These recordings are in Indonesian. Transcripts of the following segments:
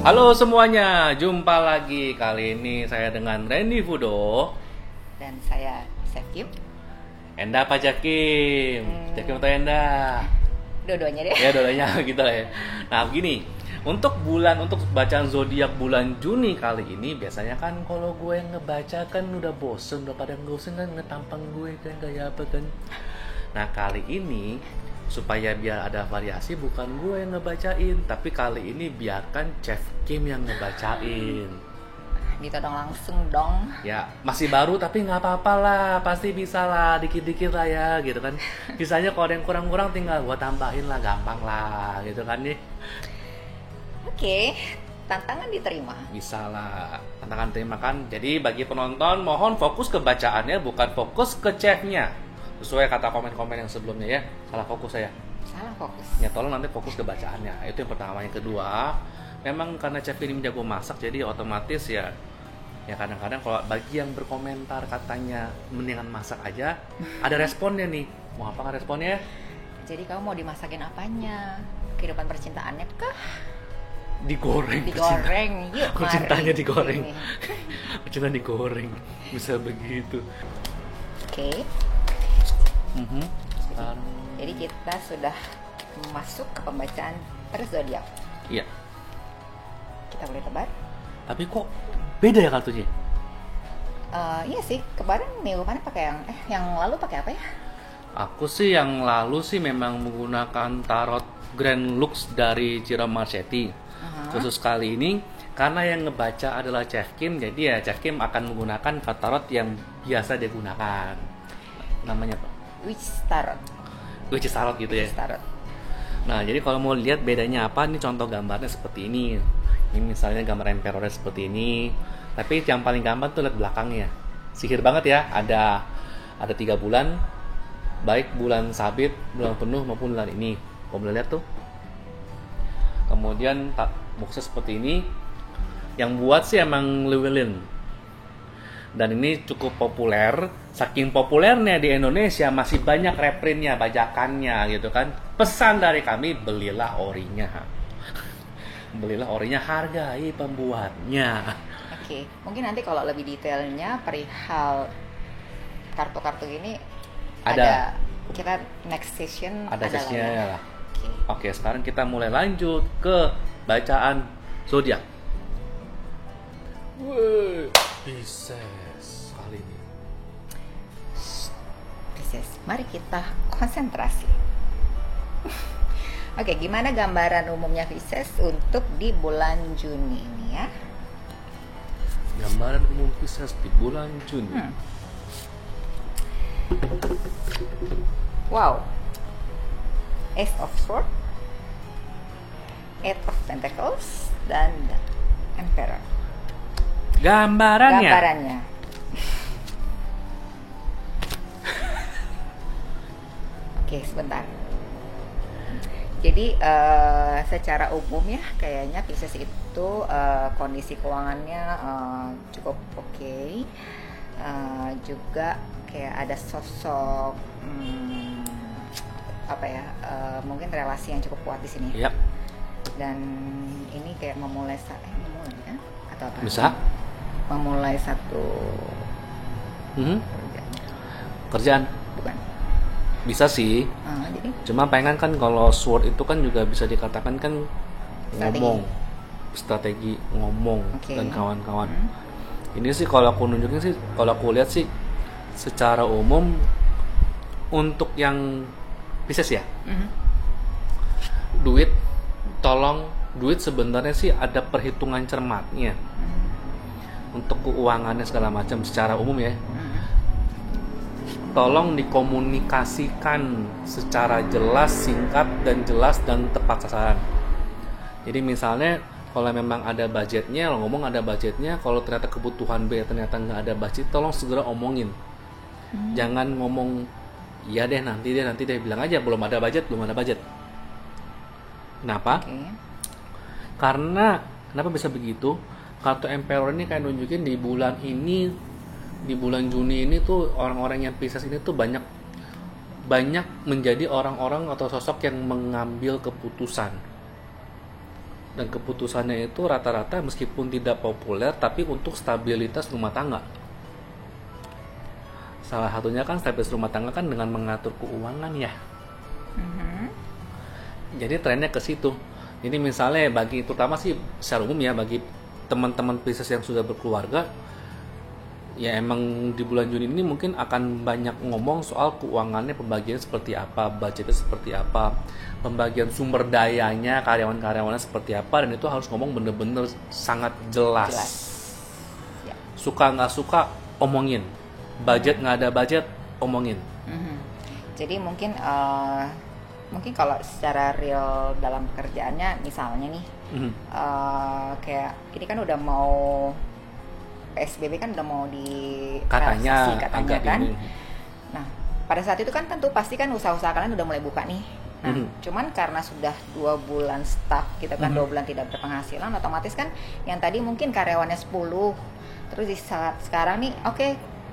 Halo semuanya, jumpa lagi. Kali ini saya dengan Randy Fudo, Dan saya Chef Kim. Enda Pajakim. Pajakim atau Enda? Dua-duanya deh. Ya dua-duanya gitu lah ya. Nah begini, untuk bacaan zodiak bulan Juni kali ini, biasanya kan kalau gue yang ngebaca kan udah bosen, udah pada bosen kan ngetampang gue kan kayak apa kan. Nah kali ini supaya biar ada variasi, bukan gue yang ngebacain, tapi kali ini biarkan Chef Kim yang ngebacain. Ditodong langsung dong. Ya masih baru tapi nggak apa-apa lah, pasti bisa lah, dikit-dikit lah ya gitu kan. Bisanya kalau ada yang kurang-kurang tinggal gua tambahin lah, gampang lah gitu kan nih. Oke, tantangan diterima. Bisa lah, tantangan terima kan. Jadi bagi penonton mohon fokus ke bacaannya, bukan fokus ke chefnya. Sesuai kata komen-komen yang sebelumnya ya, salah fokus saya. Salah fokus. Ya tolong nanti fokus ke bacaannya. Itu yang pertama. Yang kedua, memang karena chef ini jago masak, jadi otomatis ya kadang-kadang kalau bagi yang berkomentar katanya mendingan masak aja, ada responnya nih. Mau apa kan responnya? Jadi kamu mau dimasakin apanya? Kehidupan percintaannya kah? Digoreng. Digoreng. Yuk, mari. Cintanya digoreng. Ini. Cinta digoreng. Bisa begitu. Oke. Sekarang Jadi kita sudah masuk ke pembacaan per zodiak. iya. Kita boleh tebar? Tapi kok beda ya kartunya? Iya sih, kemarin minggu kemarin pakai yang lalu pakai apa ya? Aku sih yang lalu sih memang menggunakan tarot Grand Lux dari Ciro Marchetti. Khusus kali ini karena yang ngebaca adalah Chef Kim, jadi ya Chef Kim akan menggunakan tarot yang biasa dia gunakan. Namanya apa? Witch Tarot. Witch Tarot gitu ya. Witch Tarot. Nah, jadi kalau mau lihat bedanya apa, ini contoh gambarnya seperti ini. Ini misalnya gambar emperor seperti ini. Tapi yang paling gampang tuh lihat belakangnya. Sihir banget ya. Ada 3 bulan, baik bulan sabit, bulan penuh maupun bulan ini. Kamu boleh lihat tuh. Kemudian boxnya seperti ini. Yang buat sih emang Llewellyn. Dan ini cukup populer. Saking populernya di Indonesia masih banyak reprintnya, bajakannya gitu kan. Pesan dari kami, belilah orinya. Belilah orinya, hargai pembuatnya. Oke, mungkin nanti kalau lebih detailnya perihal kartu-kartu ini ada kita next session Ada lah sesinya ya. lah. Oke. Oke, sekarang kita mulai lanjut ke bacaan zodiak. Wih, Pisces kali ini. Pisces, mari kita konsentrasi. Oke, gimana gambaran umumnya Pisces untuk di bulan Juni ini ya? Gambaran umum Pisces di bulan Juni. Wow, Ace of Swords, Eight of Pentacles, dan Emperor. Gambarannya. Oke, sebentar. Jadi secara umum ya kayaknya Pisces itu kondisi keuangannya cukup oke. Juga kayak ada sosok mungkin relasi yang cukup kuat di sini. Yap. Dan ini kayak memulai ya? Atau apa? Bisa. Memulai satu Kerjaan. bukan. Bisa sih. Jadi Cuma pengen kan kalau sword itu kan juga bisa dikatakan kan ngomong, strategi ngomong Oke. dan kawan-kawan. Ini sih kalau aku nunjukin sih, kalau aku lihat sih secara umum untuk yang Pisces ya. Duit sebenarnya sih ada perhitungan cermatnya. Untuk keuangannya segala macam secara umum ya. Tolong dikomunikasikan secara jelas, singkat dan jelas dan tepat sasaran. Jadi misalnya kalau memang ada budgetnya, lo ngomong ada budgetnya. Kalau ternyata kebutuhan B ternyata nggak ada budget, tolong segera omongin. Jangan ngomong iya deh nanti deh, bilang aja belum ada budget. Kenapa? oke. Karena kenapa bisa begitu? Kartu Emperor ini kayak nunjukin di bulan ini, di bulan Juni ini tuh orang-orang yang Pisces ini tuh banyak menjadi orang-orang atau sosok yang mengambil keputusan. Dan keputusannya itu rata-rata meskipun tidak populer, tapi untuk stabilitas rumah tangga. Salah satunya kan stabilitas rumah tangga kan dengan mengatur keuangan ya. Jadi trennya ke situ. Jadi misalnya terutama sih secara umum ya, bagi teman-teman Pisces yang sudah berkeluarga, ya emang di bulan Juni ini mungkin akan banyak ngomong soal keuangannya, pembagian seperti apa, budgetnya seperti apa, pembagian sumber dayanya, karyawan-karyawannya seperti apa, dan itu harus ngomong bener-bener sangat jelas. Ya. Suka nggak suka omongin, budget nggak ada budget omongin. Jadi mungkin kalau secara real dalam pekerjaannya, misalnya nih, kayak ini kan udah mau PSBB kan udah mau katanya kan. Ini. Nah, pada saat itu kan tentu pasti kan usaha-usaha kalian udah mulai buka nih. Nah, cuman karena sudah 2 bulan stuck gitu kan, 2 bulan tidak berpenghasilan, otomatis kan yang tadi mungkin karyawannya 10, terus di saat sekarang nih, oke,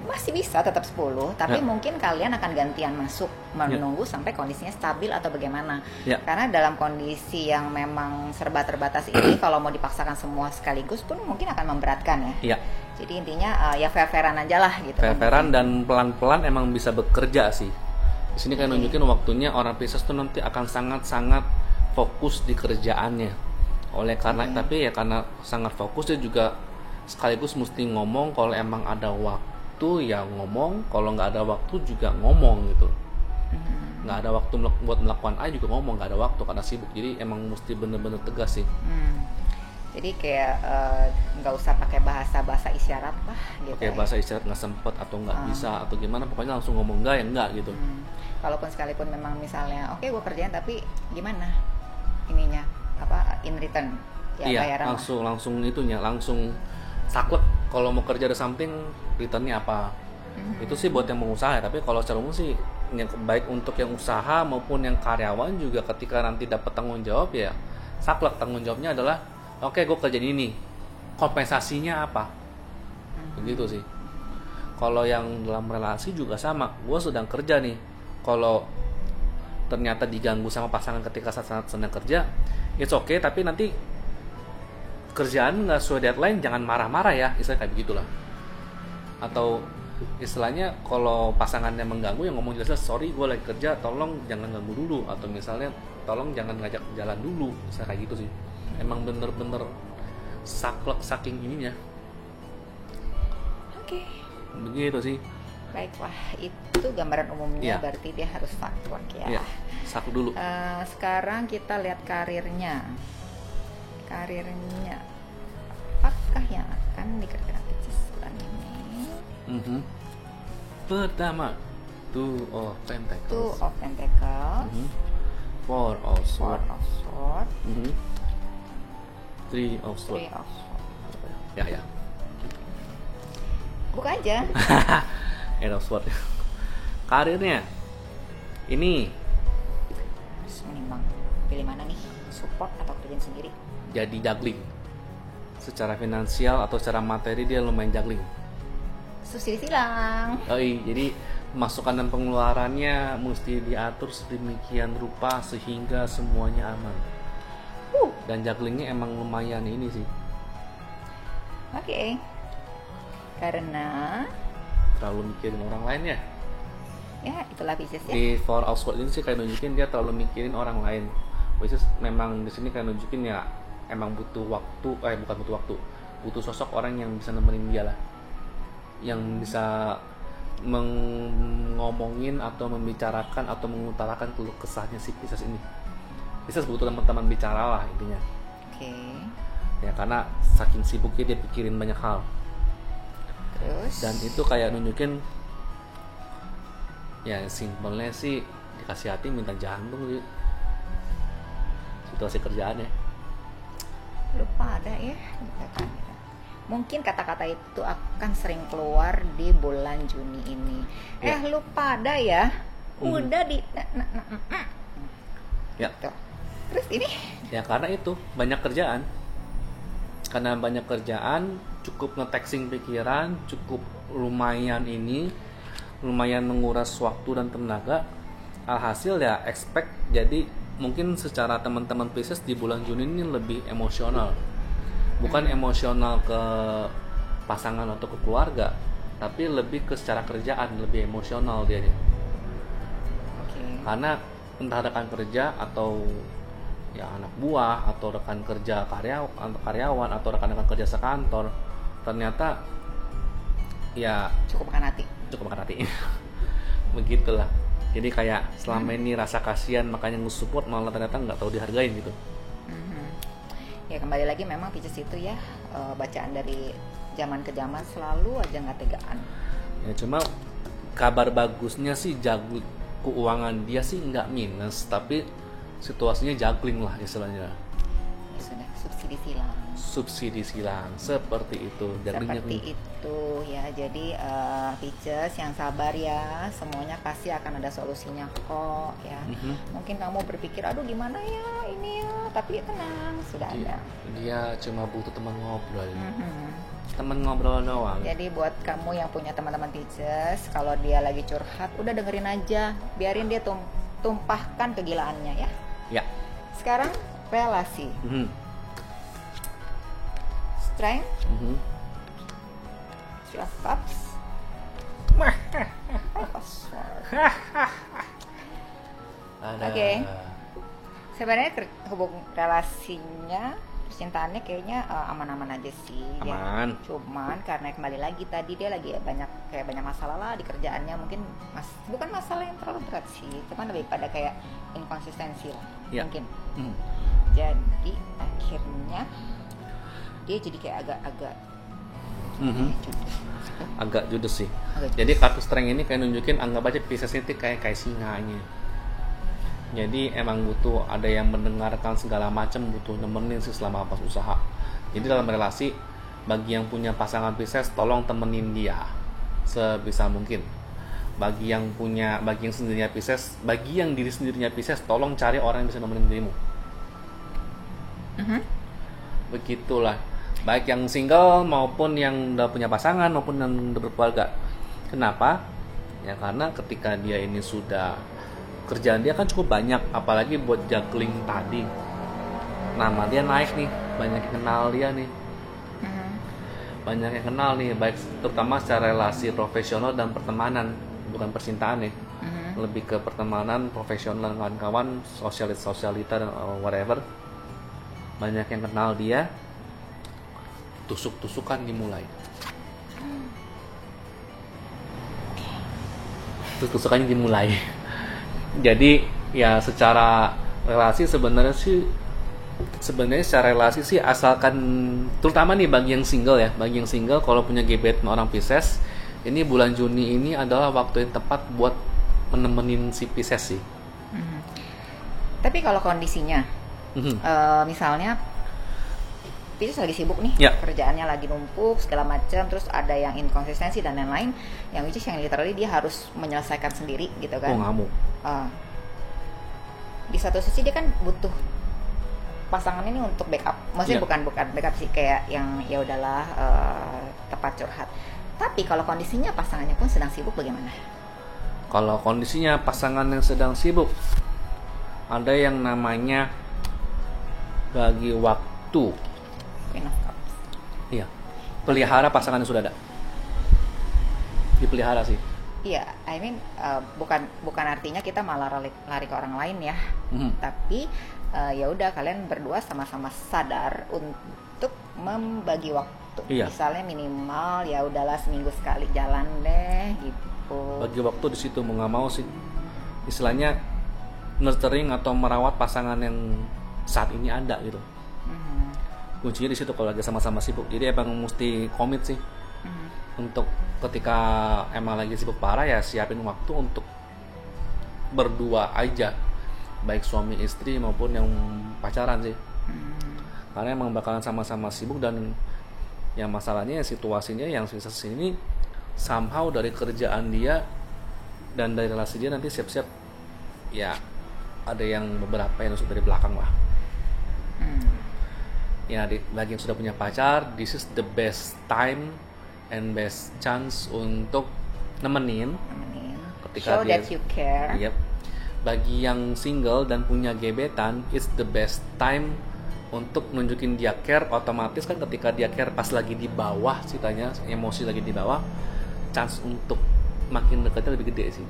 masih bisa tetap 10, tapi mungkin kalian akan gantian masuk menunggu sampai kondisinya stabil atau bagaimana. Karena dalam kondisi yang memang serba terbatas ini, kalau mau dipaksakan semua sekaligus pun mungkin akan memberatkan ya. Jadi intinya ya fair-fairan aja lah gitu. Fair-fairan dan pelan-pelan emang bisa bekerja sih. Di sini kan nunjukin waktunya orang Pisces tuh nanti akan sangat-sangat fokus di kerjaannya. Oleh karena tapi ya karena sangat fokus, dia juga sekaligus mesti ngomong kalau emang ada waktu ya ngomong, kalau nggak ada waktu juga ngomong gitu. Nggak ada waktu buat melakukan A juga ngomong, nggak ada waktu karena sibuk. Jadi emang mesti bener-bener tegas sih. Jadi kayak nggak usah pakai bahasa isyarat lah gitu. Pakai bahasa isyarat nggak sempet atau nggak bisa atau gimana, pokoknya langsung ngomong nggak ya nggak gitu. Kalaupun sekalipun memang misalnya oke, gue kerjain tapi gimana ininya in return ya, iya, bayaran langsung itunya langsung saklek. Kalau mau kerja ada something, returnnya apa. Itu sih buat yang pengusaha, tapi kalau secara umum sih yang baik untuk yang usaha maupun yang karyawan juga, ketika nanti dapat tanggung jawab ya saklek. Tanggung jawabnya adalah oke, gue kerjain ini, kompensasinya apa, begitu sih. Kalau yang dalam relasi juga sama, gue sedang kerja nih, kalau ternyata diganggu sama pasangan ketika saat sedang kerja, it's okay, tapi nanti kerjaan nggak sesuai deadline, jangan marah-marah ya, istilahnya kayak begitulah. Atau istilahnya kalau pasangannya mengganggu, yang ngomong jelas, sorry gue lagi kerja, tolong jangan ganggu dulu, atau misalnya tolong jangan ngajak jalan dulu, misalnya kayak gitu sih. Emang bener-bener saklek saking ininya. Oke. Begitu sih. Baiklah, itu gambaran umumnya. Berarti dia harus saklek ya. Saklek dulu. Sekarang kita lihat karirnya, apakah yang akan dikerjakan bulan ini? Pertama, Two of Pentacles, Four of Swords, Three of Swords. Ya. Buka aja. Eight of Swords. Karirnya ini menimbang, pilih mana nih, support atau kerjaan sendiri? Jadi juggling. Secara finansial atau secara materi dia lumayan juggling. Susili silang. Jadi masukan dan pengeluarannya mesti diatur sedemikian rupa sehingga semuanya aman. Dan jugglingnya emang lumayan ini sih. Oke. Karena terlalu mikirin orang lain ya. Ya, itulah Pisces ya. Di Four of Swords ini sih kayak nunjukin dia terlalu mikirin orang lain. Pisces memang di sini kayak nunjukin ya emang butuh waktu, bukan butuh waktu, butuh sosok orang yang bisa nemenin dia lah, yang bisa ngomongin atau membicarakan atau mengutarakan keluh kesahnya si Pisces ini. Pisces butuh teman-teman bicara lah intinya. Oke. Ya karena saking sibuknya dia pikirin banyak hal. Terus? Dan itu kayak nunjukin ya simpelnya sih dikasih hati minta jantung sih. Situasi kerjaannya. Lupa ada ya. Mungkin kata-kata itu akan sering keluar di bulan Juni ini. Lupa ada ya. Udah di ya. Tuh. Terus ini? Ya karena itu banyak kerjaan. Karena banyak kerjaan, cukup nge-taxing pikiran, cukup lumayan menguras waktu dan tenaga. alhasil ya expect, jadi mungkin secara teman-teman Pisces di bulan Juni ini lebih emosional, bukan emosional ke pasangan atau ke keluarga, tapi lebih ke secara kerjaan, lebih emosional dia nih. Karena entah rekan kerja atau ya anak buah atau rekan kerja karyawan atau rekan-rekan kerja sekantor, ternyata ya cukup makan hati. Begitulah. Jadi kayak selama ini rasa kasihan makanya nge-support, malah ternyata nggak tahu dihargain gitu. Ya kembali lagi memang Pisces itu ya bacaan dari zaman ke zaman selalu aja nggak tegaan. Ya cuma kabar bagusnya sih keuangan dia sih nggak minus, tapi situasinya juggling lah istilahnya. Ya sudah, subsidi silang seperti itu. Seperti itu ya. Jadi Pisces yang sabar ya, semuanya pasti akan ada solusinya kok ya. Mungkin kamu berpikir aduh gimana ya ini ya, tapi tenang, sudah ada. Dia cuma butuh teman ngobrol. Teman ngobrol doang. Jadi buat kamu yang punya teman-teman Pisces, kalau dia lagi curhat udah dengerin aja, biarin dia tumpahkan kegilaannya ya. Ya. Sekarang relasi. Strength. Three of Cups. Oke. Sebenarnya relasinya, percintaannya kayaknya aman-aman aja sih. Aman. Ya. Cuman karena kembali lagi tadi dia lagi banyak masalah lah di kerjaannya, mungkin bukan masalah yang terlalu berat sih, cuman lebih pada kayak inkonsistensi lah ya. mungkin. Jadi akhirnya dia jadi kayak agak judes sih. Jadi kartu strength ini kayak nunjukin, anggap aja Pisces itu kayak singanya. Jadi emang butuh ada yang mendengarkan segala macam, butuh nemenin sih selama pas usaha. Jadi dalam relasi, bagi yang punya pasangan Pisces, tolong temenin dia sebisa mungkin. Bagi yang sendirinya Pisces, bagi yang diri sendirinya Pisces, tolong cari orang yang bisa nemenin dirimu. Begitulah. Baik yang single maupun yang udah punya pasangan maupun yang udah berkeluarga. Kenapa? Ya karena ketika dia ini sudah, kerjaan dia kan cukup banyak, apalagi buat juggling tadi. Nama dia naik nih, banyak yang kenal dia nih. Banyak yang kenal nih, baik terutama secara relasi profesional dan pertemanan, bukan percintaan nih. Lebih ke pertemanan, profesional, kawan-kawan, sosialita dan whatever. Banyak yang kenal dia. Tusuk-tusukan dimulai. Tusuk-tusukannya dimulai. Jadi ya secara relasi sebenarnya secara relasi sih, asalkan terutama nih bagi yang single kalau punya gebetan orang Pisces, ini bulan Juni ini adalah waktu yang tepat buat menemenin si Pisces sih. Tapi kalau kondisinya misalnya Pisces lagi sibuk nih, kerjaannya lagi numpuk segala macam, terus ada yang inkonsistensi dan lain-lain, yang which is yang literally dia harus menyelesaikan sendiri gitu kan. Ngamuk. Di satu sisi dia kan butuh pasangan ini untuk backup, maksudnya bukan backup sih, kayak yang ya udahlah tempat curhat. Tapi kalau kondisinya pasangannya pun sedang sibuk, bagaimana? Kalau kondisinya pasangan yang sedang sibuk, ada yang namanya bagi waktu. Iya, pelihara pasangan yang sudah ada, dipelihara sih. Iya, I mean bukan artinya kita malah lari ke orang lain ya, tapi ya udah kalian berdua sama-sama sadar untuk membagi waktu. Misalnya minimal ya udahlah seminggu sekali jalan deh gitu. Bagi waktu di situ, mau nggak mau sih, istilahnya nurturing atau merawat pasangan yang saat ini ada gitu. Kuncinya di situ kalau lagi sama-sama sibuk. Jadi emang mesti komit sih. Untuk ketika emang lagi sibuk parah ya siapin waktu untuk berdua aja, baik suami istri maupun yang pacaran sih. Karena emang bakalan sama-sama sibuk, dan yang masalahnya situasinya yang sini somehow dari kerjaan dia dan dari relasi dia nanti siap-siap ya ada yang beberapa yang masuk dari belakang lah. Ya, bagi yang sudah punya pacar, this is the best time and best chance untuk nemenin ketika show that you care. Yep. bagi yang single dan punya gebetan, it's the best time untuk nunjukin dia care. Otomatis kan ketika dia care pas lagi di bawah ceritanya, emosi lagi di bawah, chance untuk makin dekatnya lebih gede sih.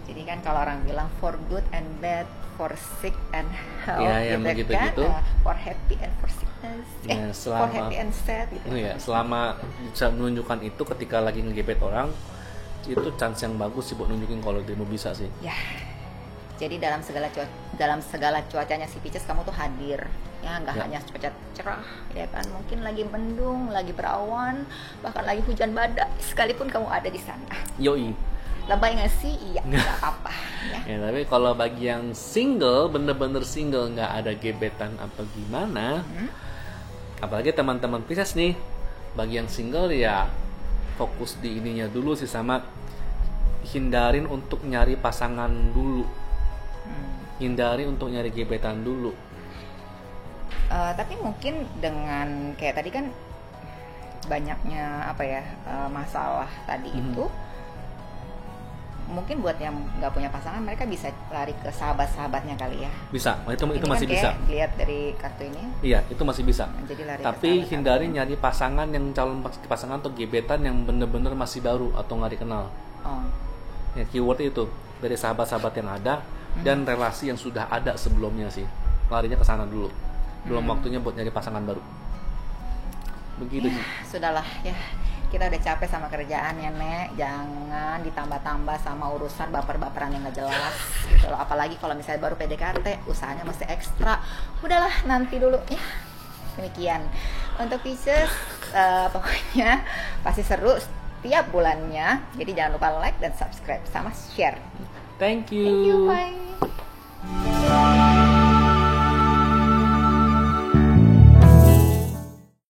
Jadi kan kalau orang bilang for good and bad, for sick and health, Ya, gitu kan, gitu. For happy and for sickness, Ya, for happy and sad gitu. Ya, selama bisa menunjukkan itu ketika lagi ngegebet orang, itu chance yang bagus sih buat nunjukin kalau dia mau bisa sih. Ya, jadi dalam segala cuacanya si Pisces kamu tuh hadir, ya nggak hanya cuaca cerah, ya kan, mungkin lagi mendung, lagi berawan, bahkan lagi hujan badai, sekalipun kamu ada di sana. Yoi. Lebay nggak sih? Iya, nggak apa-apa. Ya. Ya, tapi kalau bagi yang single, bener-bener single, nggak ada gebetan apa gimana, apalagi teman-teman Pisces nih, bagi yang single ya fokus di ininya dulu sih, sama hindarin untuk nyari pasangan dulu, hindari untuk nyari gebetan dulu. Tapi mungkin dengan kayak tadi kan banyaknya masalah tadi itu, mungkin buat yang nggak punya pasangan, mereka bisa lari ke sahabat-sahabatnya kali ya. Bisa, itu Ini masih kan bisa. Lihat dari kartu ini. Iya, itu masih bisa. Jadi lari Tapi ke hindari nyari pasangan yang calon pasangan atau gebetan yang bener-bener masih baru atau nggak dikenal. Oh. Ya, keyword itu dari sahabat-sahabat yang ada dan relasi yang sudah ada sebelumnya sih. Larinya ke sana dulu. Belum waktunya buat nyari pasangan baru. Begitu sih. Sudahlah ya. Kita udah capek sama kerjaan ya, Nek. Jangan ditambah-tambah sama urusan baper-baperan yang gak jelas gitu loh. Apalagi kalau misalnya baru PDKT, usahanya mesti ekstra. Udahlah, nanti dulu ya. Demikian untuk Pisces, pokoknya pasti seru setiap bulannya. Jadi jangan lupa like dan subscribe sama share. Thank you. Bye.